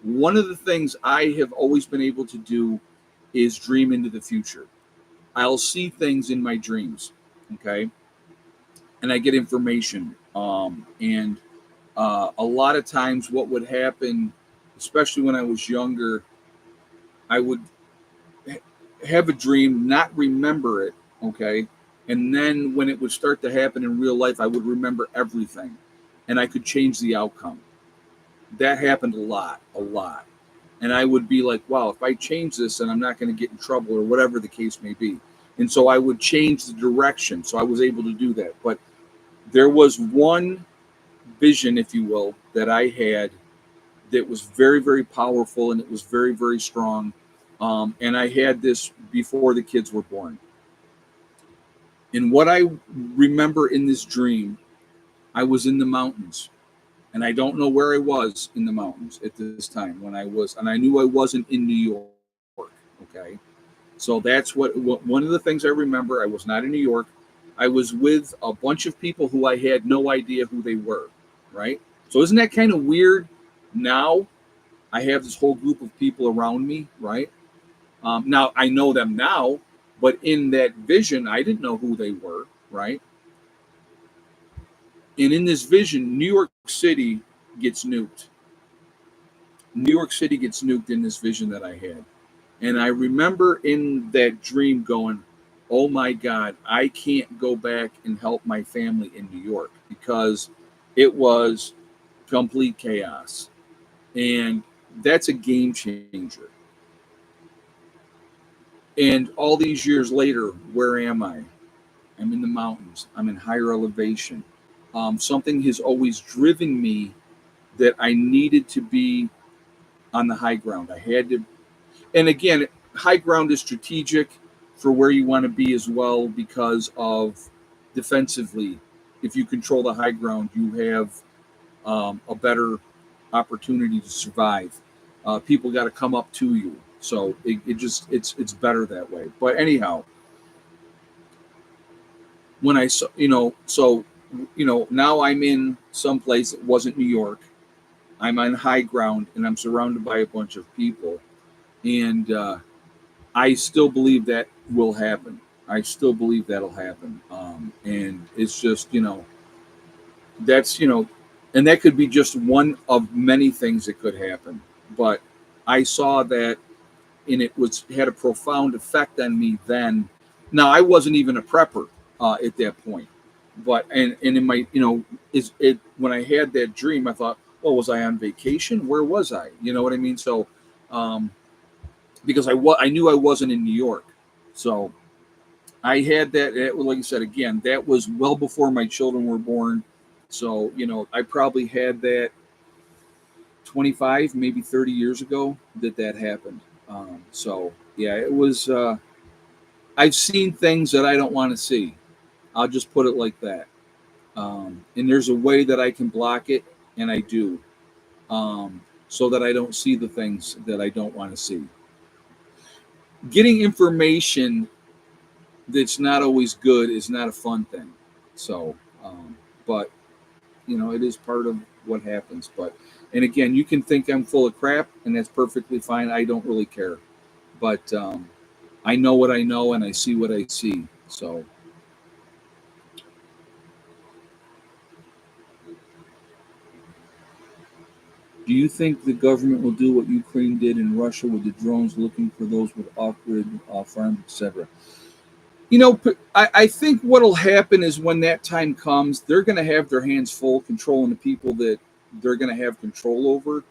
One of the things I have always been able to do is dream into the future. I'll see things in my dreams, okay, and I get information. And a lot of times, what would happen, especially when I was younger, I would have a dream, not remember it, okay, and then when it would start to happen in real life, I would remember everything, and I could change the outcome. That happened a lot. And I would be like, wow, if I change this, then I'm not going to get in trouble or whatever the case may be. And so I would change the direction. So I was able to do that. But there was one vision, if you will, that I had that was very powerful and it was very strong. And I had this before the kids were born. And what I remember in this dream, I was in the mountains. And I don't know where I was in the mountains at this time when I was, and I knew I wasn't in New York. Okay, so that's what one of the things I remember. I was not in New York. I was with a bunch of people who I had no idea who they were. Right. So isn't that kind of weird? Now I have this whole group of people around me. Right. Now I know them now, but in that vision, I didn't know who they were. Right. And in this vision, New York City gets nuked. New York City gets nuked in this vision that I had. And I remember in that dream going, oh my God, I can't go back and help my family in New York because it was complete chaos. And that's a game changer. And all these years later, where am I? I'm in the mountains. I'm in higher elevation. Something has always driven me that I needed to be on the high ground. I had to, and again, high ground is strategic for where you want to be as well because of defensively. If you control the high ground, you have a better opportunity to survive. People got to come up to you, so it just it's better that way. But anyhow, when I saw now I'm in some place that wasn't New York. I'm on high ground and I'm surrounded by a bunch of people, and I still believe that will happen. I still believe that'll happen, and it's just that's and that could be just one of many things that could happen. But I saw that, and it was had a profound effect on me then. Now I wasn't even a prepper at that point, but and in my is it when I had that dream, I thought, oh, was I on vacation? Where was I? You know what I mean? So um, because I knew I wasn't in New York, so I had that. Like I said again, that was well before my children were born. So I probably had that 25, maybe 30 years ago that happened. So yeah, it was. I've seen things that I don't want to see. I'll just put it like that. And there's a way that I can block it, and I do, so that I don't see the things that I don't want to see. Getting information that's not always good is not a fun thing. So, but it is part of what happens. But, and again, you can think I'm full of crap, and that's perfectly fine. I don't really care. But I know what I know, and I see what I see. So, do you think the government will do what Ukraine did in Russia with the drones, looking for those with off-grid farms, etc.? I think what'll happen is when that time comes, they're going to have their hands full controlling the people that they're going to have control over.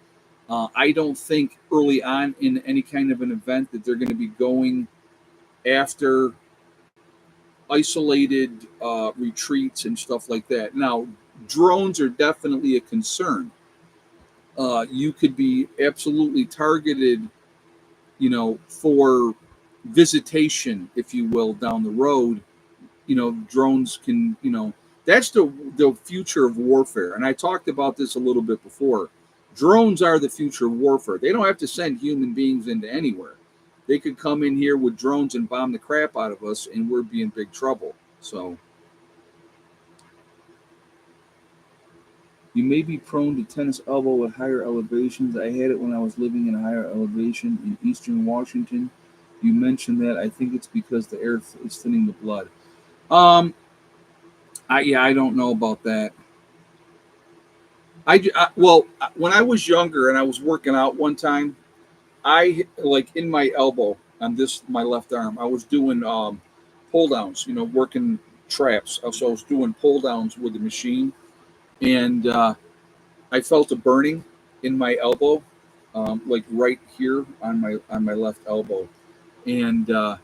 I don't think early on in any kind of an event that they're going to be going after isolated retreats and stuff like that. Now, drones are definitely a concern. You could be absolutely targeted, for visitation, if you will, down the road. Drones can, that's the future of warfare. And I talked about this a little bit before. Drones are the future of warfare. They don't have to send human beings into anywhere. They could come in here with drones and bomb the crap out of us, and we'd be in big trouble. So you may be prone to tennis elbow at higher elevations. I had it when I was living in a higher elevation in eastern Washington. You mentioned that. I think it's because the air is thinning the blood. Um, I don't know about that. Well, when I was younger and I was working out one time, I like in my elbow on this my left arm, I was doing pull downs, working traps. So I was doing pull downs with the machine, and I felt a burning in my elbow, like right here on my left elbow, and I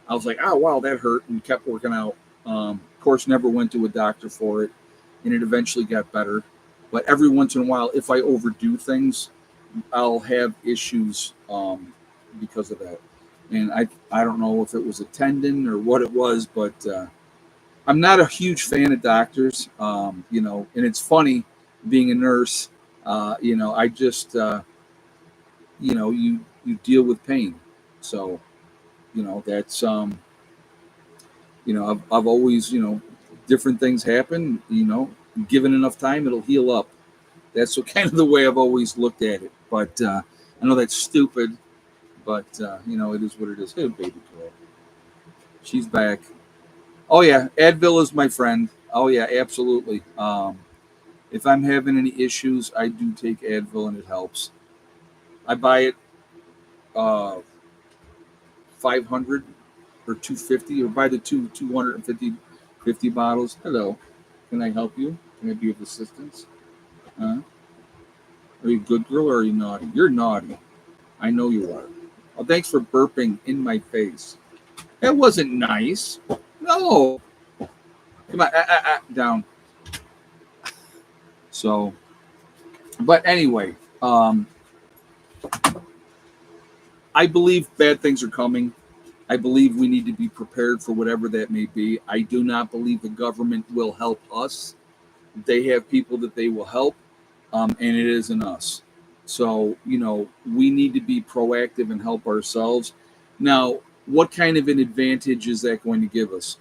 was like, "Oh wow, that hurt," and kept working out. Of course, never went to a doctor for it, and it eventually got better. But every once in a while, if I overdo things, I'll have issues because of that. And I don't know if it was a tendon or what it was, but I'm not a huge fan of doctors. And it's funny being a nurse. I just you deal with pain, so that's I've always different things happen. Given enough time, it'll heal up. That's what kind of the way I've always looked at it. But I know that's stupid, but it is what it is. Hey, baby girl, she's back. Oh yeah, Advil is my friend. Oh yeah, absolutely. If I'm having any issues, I do take Advil and it helps. I buy it 500 or 250, or buy the 250 bottles. Hello, can I help you? Can I be of assistance? Are you a good girl or are you naughty? You're naughty. I know you are. Oh, thanks for burping in my face. That wasn't nice. No. Come on, down. So, but anyway, I believe bad things are coming. I believe we need to be prepared for whatever that may be. I do not believe the government will help us. They have people that they will help, and it isn't us. So, we need to be proactive and help ourselves. Now, what kind of an advantage is that going to give us?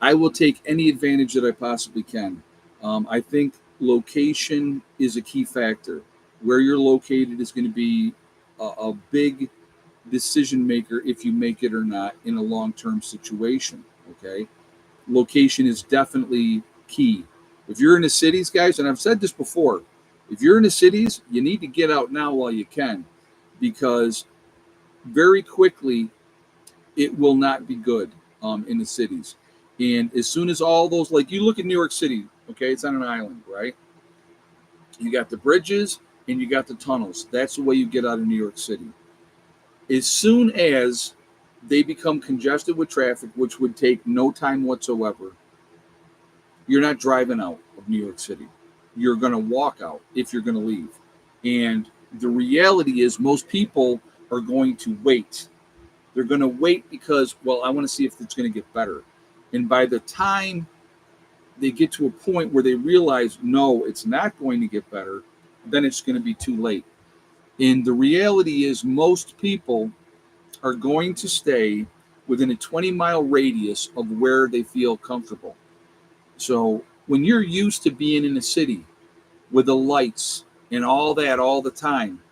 I will take any advantage that I possibly can. I think location is a key factor. Where you're located is going to be a big decision maker if you make it or not in a long term situation. Okay. Location is definitely key. If you're in the cities, guys, and I've said this before, if you're in the cities, you need to get out now while you can, because very quickly it will not be good in the cities. And as soon as all those, like you look at New York City, okay, it's on an island, right? You got the bridges and you got the tunnels. That's the way you get out of New York City. As soon as they become congested with traffic, which would take no time whatsoever, you're not driving out of New York City. You're going to walk out if you're going to leave. And the reality is, most people are going to wait. They're going to wait because, well, I want to see if it's going to get better. And by the time they get to a point where they realize, no, it's not going to get better, then it's going to be too late. And the reality is, most people are going to stay within a 20-mile radius of where they feel comfortable. So when you're used to being in a city with the lights and all that all the time,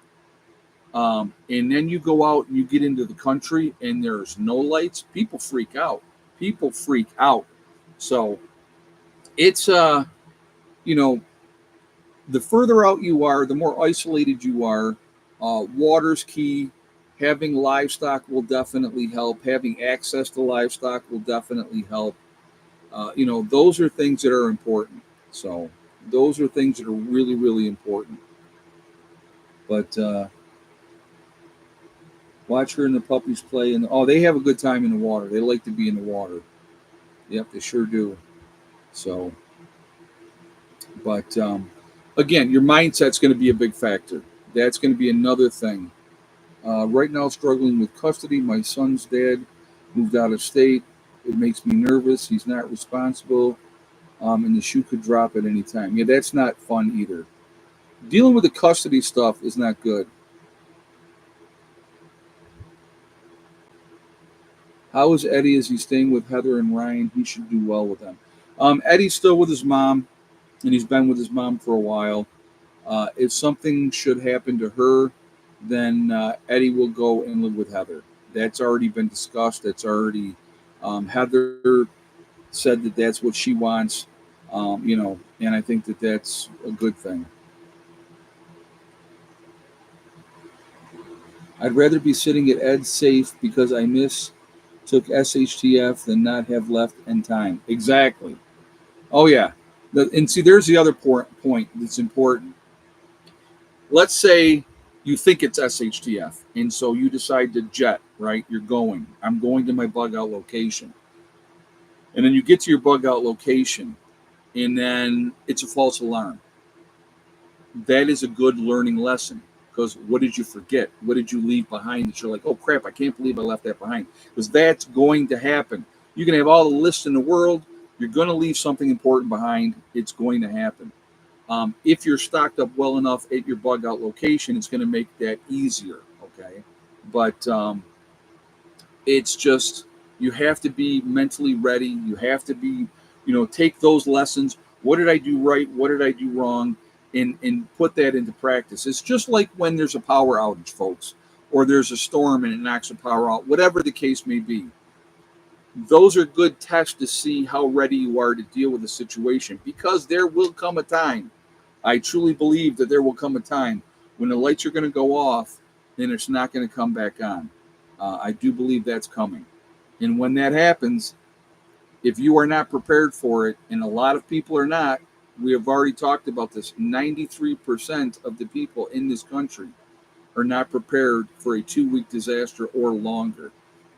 and then you go out and you get into the country and there's no lights, people freak out. People freak out. So it's you know, the further out you are, the more isolated you are. Water's key. Having livestock will definitely help. Having access to livestock will definitely help. Those are things that are important. So those are things that are really, really important. But watch her and the puppies play, and they have a good time in the water. They like to be in the water. Yep, they sure do. So, but again, your mindset's going to be a big factor. That's going to be another thing. Right now, struggling with custody. My son's dad moved out of state. It makes me nervous. He's not responsible, and the shoe could drop at any time. Yeah, that's not fun either. Dealing with the custody stuff is not good. How is Eddie? Is he staying with Heather and Ryan? He should do well with them. Eddie's still with his mom, and he's been with his mom for a while. If something should happen to her, then Eddie will go and live with Heather. That's already been discussed. That's already Heather said that that's what she wants. And I think that that's a good thing. I'd rather be sitting at Ed's safe because I took SHTF than not have left in time. Exactly. Oh yeah. And see, there's the other point that's important. Let's say you think it's SHTF, and so you decide to jet, right? You're going. I'm going to my bug out location. And then you get to your bug out location, and then it's a false alarm. That is a good learning lesson, because what did you forget? What did you leave behind that you're like, oh crap, I can't believe I left that behind? Because that's going to happen. You can have all the lists in the world. You're going to leave something important behind. It's going to happen. If you're stocked up well enough at your bug out location, it's going to make that easier. Okay. But it's just, you have to be mentally ready. You have to be, take those lessons. What did I do right? What did I do wrong? And put that into practice. It's just like when there's a power outage, folks, or there's a storm and it knocks the power out, whatever the case may be. Those are good tests to see how ready you are to deal with the situation, because there will come a time. I truly believe that there will come a time when the lights are going to go off and it's not going to come back on. I do believe that's coming. And when that happens, if you are not prepared for it, and a lot of people are not, we have already talked about this, 93% of the people in this country are not prepared for a 2-week disaster or longer.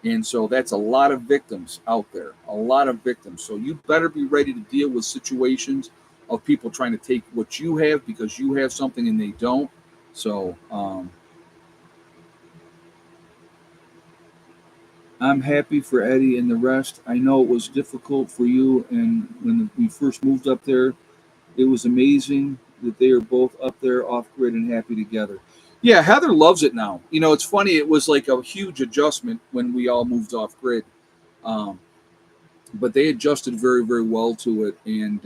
And so that's a lot of victims out there, a lot of victims. So you better be ready to deal with situations of people trying to take what you have because you have something and they don't. So I'm happy for Eddie and the rest. I know it was difficult for you, and when we first moved up there, it was amazing that they are both up there off grid and happy together. Yeah, Heather loves it now. You know, it's funny. It was like a huge adjustment when we all moved off grid. Um, but they adjusted very very well to it, and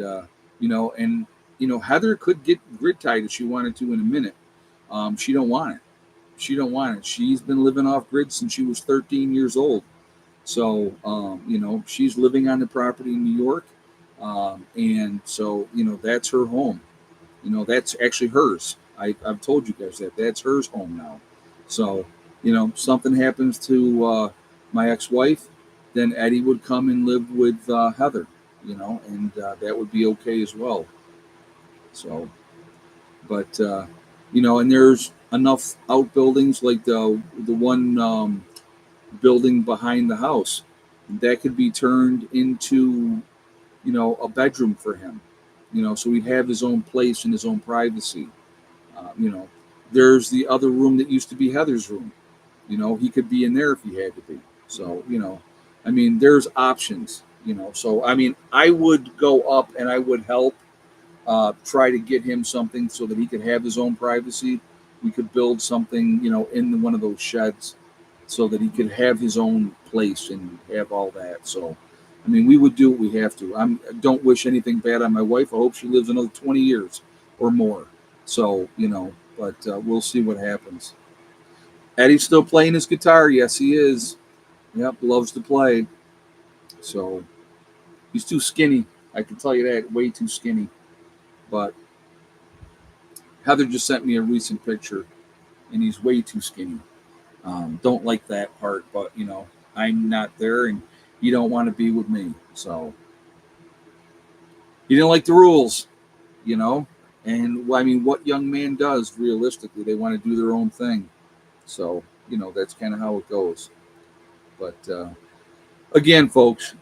Heather could get grid tied if she wanted to in a minute. She don't want it. She don't want it. She's been living off grid since she was 13 years old. So she's living on the property in New York, and so that's her home. That's actually hers. I've told you guys that that's hers home now. So something happens to my ex-wife, then Eddie would come and live with Heather, and that would be okay as well. So, but and there's enough outbuildings like the one building behind the house that could be turned into a bedroom for him. So he'd have his own place and his own privacy. Uh, you know, there's the other room that used to be Heather's room. He could be in there if he had to be. So, I mean, there's options, So, I mean, I would go up and I would help try to get him something so that he could have his own privacy. We could build something, in one of those sheds so that he could have his own place and have all that. So, I mean, we would do what we have to. I don't wish anything bad on my wife. I hope she lives another 20 years or more. So, but we'll see what happens. Eddie's still playing his guitar. Yes, he is. Yep, loves to play. So he's too skinny. I can tell you that, way too skinny. But Heather just sent me a recent picture, and he's way too skinny. Don't like that part, but I'm not there, and you don't want to be with me. So he didn't like the rules, you know. And I mean, what young man does realistically? They want to do their own thing. So that's kind of how it goes. But again, folks,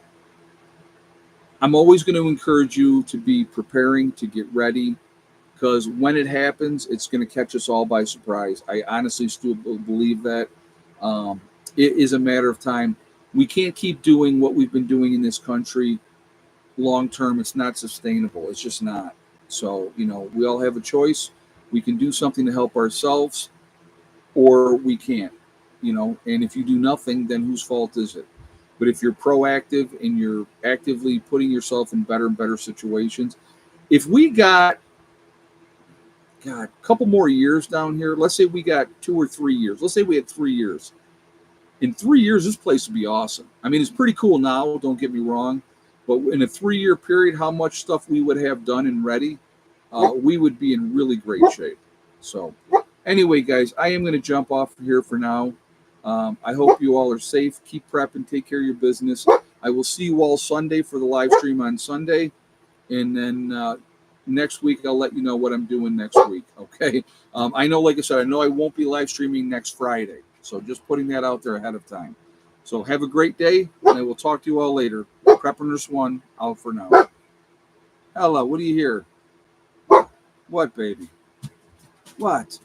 I'm always going to encourage you to be preparing to get ready because when it happens, it's going to catch us all by surprise. I honestly still believe that. It is a matter of time. We can't keep doing what we've been doing in this country long term. It's not sustainable. It's just not. So, we all have a choice. We can do something to help ourselves or we can't, and if you do nothing, then whose fault is it? But if you're proactive and you're actively putting yourself in better and better situations, if we got, God, a couple more years down here, let's say we got 2 or 3 years, let's say we had 3 years. In 3 years, this place would be awesome. I mean, it's pretty cool now, don't get me wrong, but in a 3 year period, how much stuff we would have done and ready, we would be in really great shape. So, anyway, guys, I am going to jump off here for now. I hope you all are safe. Keep prepping. Take care of your business. I will see you all Sunday for the live stream on Sunday. And then next week, I'll let you know what I'm doing next week. Okay. I know, like I said, I know I won't be live streaming next Friday. So just putting that out there ahead of time. So have a great day, and I will talk to you all later. Prepperness 1 out for now. Hello, what do you hear? What, baby? What?